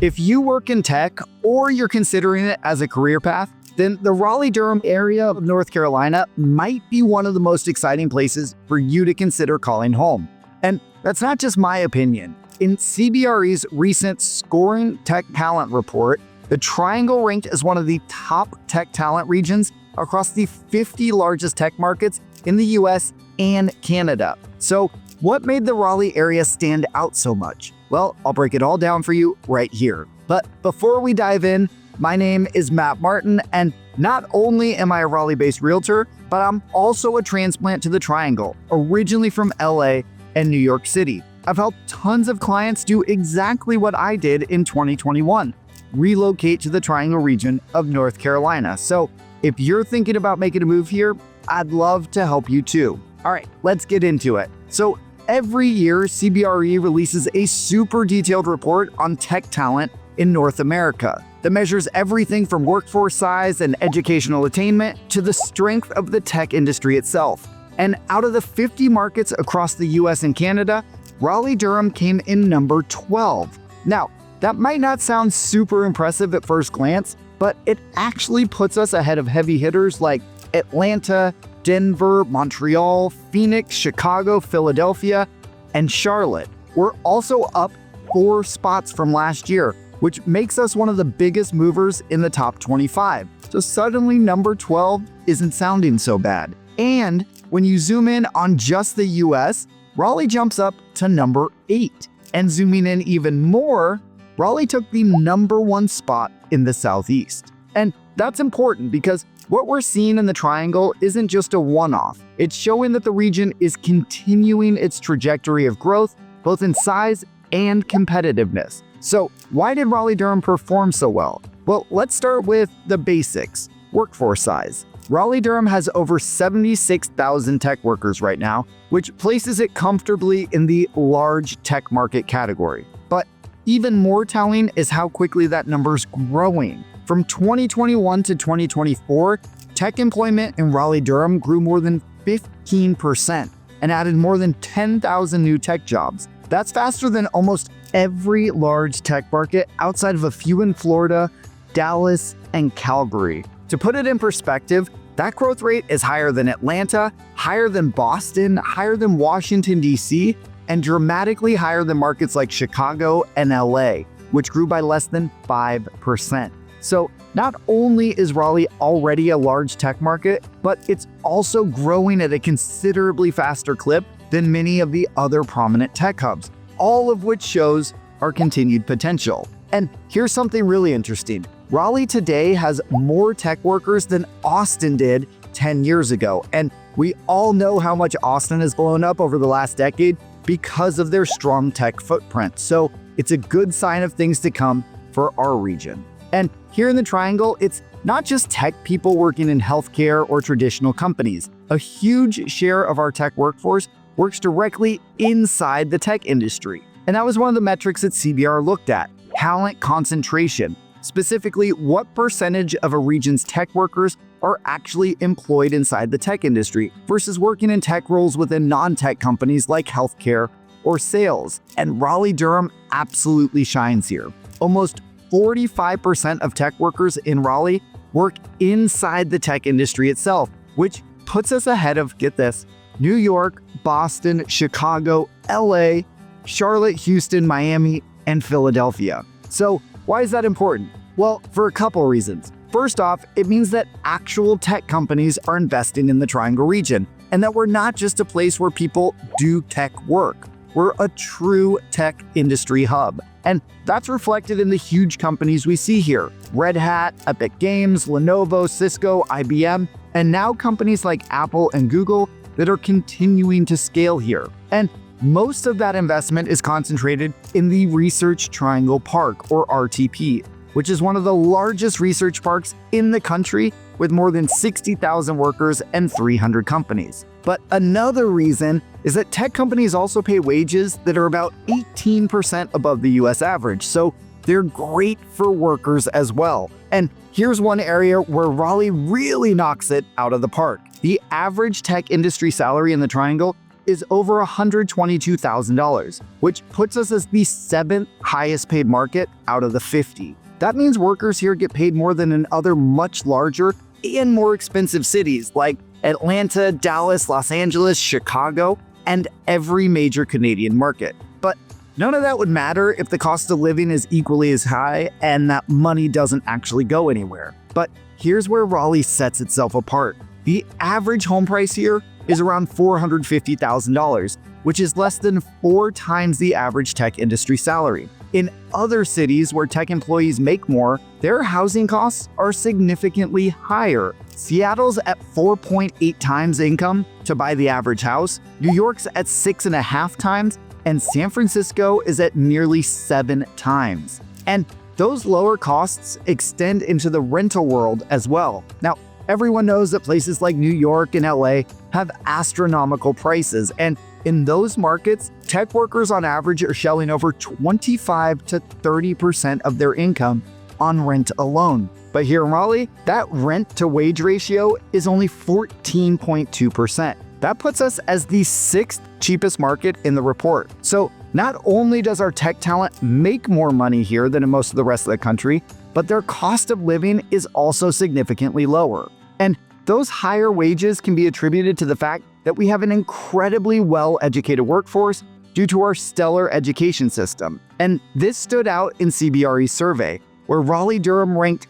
If you work in tech or you're considering it as a career path, then the Raleigh-Durham area of North Carolina might be one of the most exciting places for you to consider calling home. And that's not just my opinion. In CBRE's recent Scoring Tech Talent report, the Triangle ranked as one of the top tech talent regions across the 50 largest tech markets in the US and Canada. So what made the Raleigh area stand out so much? Well, I'll break it all down for you right here. But before we dive in, my name is Matt Martin, and not only am I a Raleigh-based realtor, but I'm also a transplant to the Triangle, originally from LA and New York City. I've helped tons of clients do exactly what I did in 2021, relocate to the Triangle region of North Carolina. So if you're thinking about making a move here, I'd love to help you too. All right, let's get into it. So every year, CBRE releases a super detailed report on tech talent in North America that measures everything from workforce size and educational attainment to the strength of the tech industry itself. And out of the 50 markets across the US and Canada, Raleigh-Durham came in number 12. Now, that might not sound super impressive at first glance, but it actually puts us ahead of heavy hitters like Atlanta, Denver, Montreal, Phoenix, Chicago, Philadelphia, and Charlotte. We're also up 4 spots from last year, which makes us one of the biggest movers in the top 25. So suddenly number 12 isn't sounding so bad. And when you zoom in on just the US, Raleigh jumps up to number 8. And zooming in even more, Raleigh took the number 1 spot in the Southeast. And that's important because what we're seeing in the Triangle isn't just a one-off. It's showing that the region is continuing its trajectory of growth, both in size and competitiveness. So why did Raleigh-Durham perform so well? Well, let's start with the basics. Workforce size. Raleigh-Durham has over 76,000 tech workers right now, which places it comfortably in the large tech market category. But even more telling is how quickly that number's growing. From 2021 to 2024, tech employment in Raleigh-Durham grew more than 15% and added more than 10,000 new tech jobs. That's faster than almost every large tech market outside of a few in Florida, Dallas, and Calgary. To put it in perspective, that growth rate is higher than Atlanta, higher than Boston, higher than Washington, D.C., and dramatically higher than markets like Chicago and LA, which grew by less than 5%. So not only is Raleigh already a large tech market, but it's also growing at a considerably faster clip than many of the other prominent tech hubs, all of which shows our continued potential. And here's something really interesting. Raleigh today has more tech workers than Austin did 10 years ago. And we all know how much Austin has blown up over the last decade because of their strong tech footprint. So it's a good sign of things to come for our region. And here in the Triangle, it's not just tech people working in healthcare or traditional companies. A huge share of our tech workforce works directly inside the tech industry. And that was one of the metrics that CBR looked at, talent concentration. Specifically, what percentage of a region's tech workers are actually employed inside the tech industry versus working in tech roles within non-tech companies like healthcare or sales. And Raleigh-Durham absolutely shines here. Almost 45% of tech workers in Raleigh work inside the tech industry itself, which puts us ahead of, get this, New York, Boston, Chicago, LA, Charlotte, Houston, Miami, and Philadelphia. So why is that important? Well, for a couple reasons. First off, it means that actual tech companies are investing in the Triangle region, and that we're not just a place where people do tech work. We're a true tech industry hub. And that's reflected in the huge companies we see here. Red Hat, Epic Games, Lenovo, Cisco, IBM, and now companies like Apple and Google that are continuing to scale here. And most of that investment is concentrated in the Research Triangle Park, or RTP, which is one of the largest research parks in the country with more than 60,000 workers and 300 companies. But another reason is that tech companies also pay wages that are about 18% above the US average, so they're great for workers as well. And here's one area where Raleigh really knocks it out of the park. The average tech industry salary in the Triangle is over $122,000, which puts us as the 7th highest paid market out of the 50. That means workers here get paid more than in other much larger and more expensive cities like Atlanta, Dallas, Los Angeles, Chicago, and every major Canadian market. But none of that would matter if the cost of living is equally as high and that money doesn't actually go anywhere. But here's where Raleigh sets itself apart. The average home price here is around $450,000, which is less than 4 times the average tech industry salary. In other cities where tech employees make more, their housing costs are significantly higher. Seattle's at 4.8 times income to buy the average house, New York's at 6.5 times, and San Francisco is at nearly 7 times. And those lower costs extend into the rental world as well. Now, everyone knows that places like New York and LA have astronomical prices, and in those markets, tech workers on average are shelling over 25 to 30% of their income on rent alone. But here in Raleigh, that rent to wage ratio is only 14.2%. That puts us as the 6th cheapest market in the report. So not only does our tech talent make more money here than in most of the rest of the country, but their cost of living is also significantly lower. And those higher wages can be attributed to the fact that we have an incredibly well-educated workforce due to our stellar education system. And this stood out in CBRE's survey, where Raleigh-Durham ranked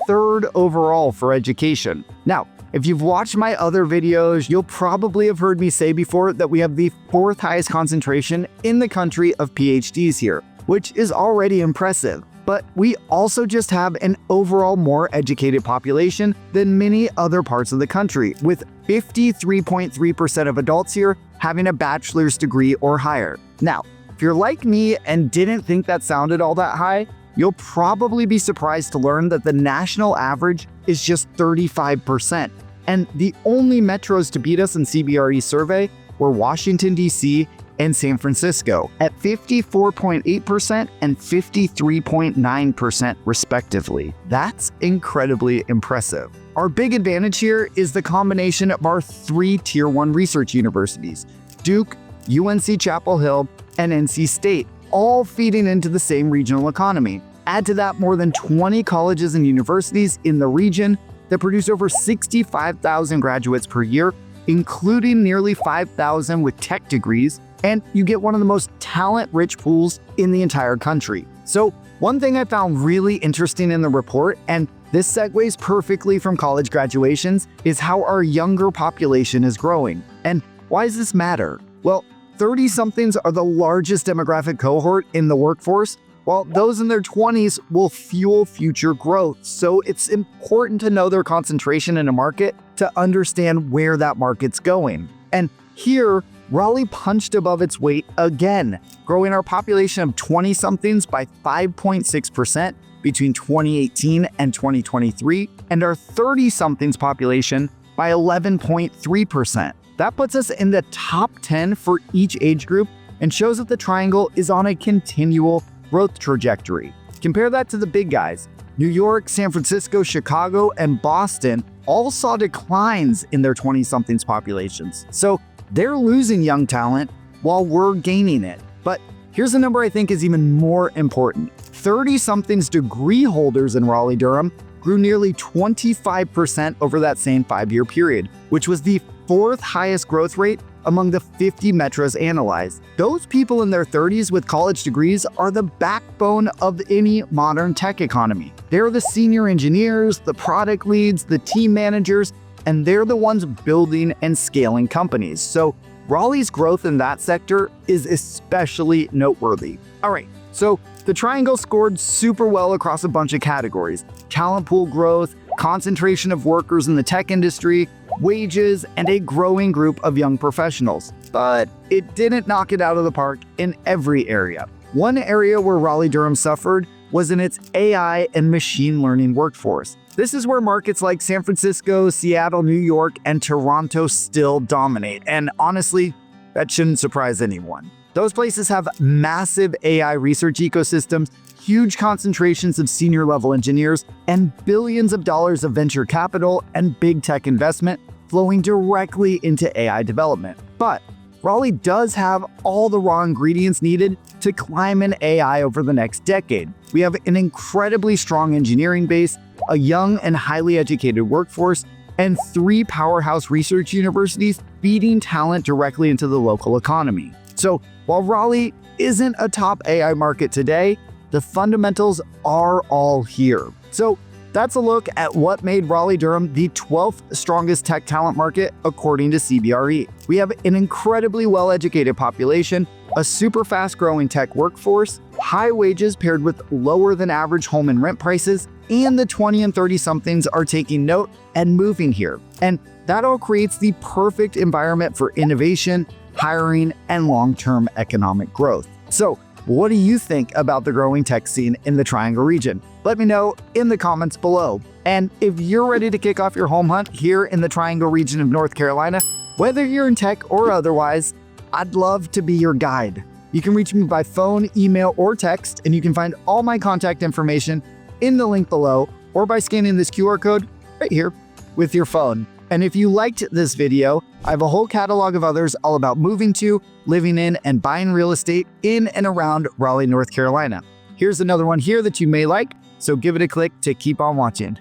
3rd overall for education. Now, if you've watched my other videos, you'll probably have heard me say before that we have the 4th highest concentration in the country of PhDs here, which is already impressive. But we also just have an overall more educated population than many other parts of the country, with 53.3% of adults here having a bachelor's degree or higher. Now, if you're like me and didn't think that sounded all that high, you'll probably be surprised to learn that the national average is just 35%. And the only metros to beat us in CBRE's survey were Washington, D.C., and San Francisco at 54.8% and 53.9% respectively. That's incredibly impressive. Our big advantage here is the combination of our 3 Tier 1 research universities, Duke, UNC Chapel Hill, and NC State, all feeding into the same regional economy. Add to that more than 20 colleges and universities in the region that produce over 65,000 graduates per year, including nearly 5,000 with tech degrees, and you get one of the most talent-rich pools in the entire country. So one thing I found really interesting in the report, and this segues perfectly from college graduations, is how our younger population is growing. And why does this matter? Well, 30-somethings are the largest demographic cohort in the workforce, while those in their 20s will fuel future growth. So it's important to know their concentration in a market to understand where that market's going. And here, Raleigh punched above its weight again, growing our population of 20-somethings by 5.6% between 2018 and 2023, and our 30-somethings population by 11.3%. That puts us in the top 10 for each age group and shows that the triangle is on a continual growth trajectory. Compare that to the big guys. New York, San Francisco, Chicago, and Boston all saw declines in their 20-somethings populations. So they're losing young talent while we're gaining it. But here's a number I think is even more important. 30-somethings degree holders in Raleigh-Durham grew nearly 25% over that same 5-year period, which was the 4th highest growth rate among the 50 metros analyzed. Those people in their 30s with college degrees are the backbone of any modern tech economy. They're the senior engineers, the product leads, the team managers, and they're the ones building and scaling companies. So Raleigh's growth in that sector is especially noteworthy. All right, so the triangle scored super well across a bunch of categories: talent pool growth, concentration of workers in the tech industry, wages, and a growing group of young professionals. But it didn't knock it out of the park in every area. One area where Raleigh-Durham suffered was in its AI and machine learning workforce. This is where markets like San Francisco, Seattle, New York, and Toronto still dominate. And honestly, that shouldn't surprise anyone. Those places have massive AI research ecosystems, huge concentrations of senior level engineers, and billions of dollars of venture capital and big tech investment flowing directly into AI development. But Raleigh does have all the raw ingredients needed to climb in AI over the next decade. We have an incredibly strong engineering base, a young and highly educated workforce, and 3 powerhouse research universities feeding talent directly into the local economy. So while Raleigh isn't a top AI market today, the fundamentals are all here. So that's a look at what made Raleigh-Durham the 12th strongest tech talent market according to CBRE. We have an incredibly well-educated population, a super fast-growing tech workforce, high wages paired with lower than average home and rent prices, and the 20 and 30-somethings are taking note and moving here. And that all creates the perfect environment for innovation, hiring, and long-term economic growth. So, what do you think about the growing tech scene in the Triangle region? Let me know in the comments below. And if you're ready to kick off your home hunt here in the Triangle region of North Carolina, whether you're in tech or otherwise, I'd love to be your guide. You can reach me by phone, email, or text, and you can find all my contact information in the link below or by scanning this QR code right here with your phone. And if you liked this video, I have a whole catalog of others all about moving to, living in, and buying real estate in and around Raleigh, North Carolina. Here's another one here that you may like, so give it a click to keep on watching.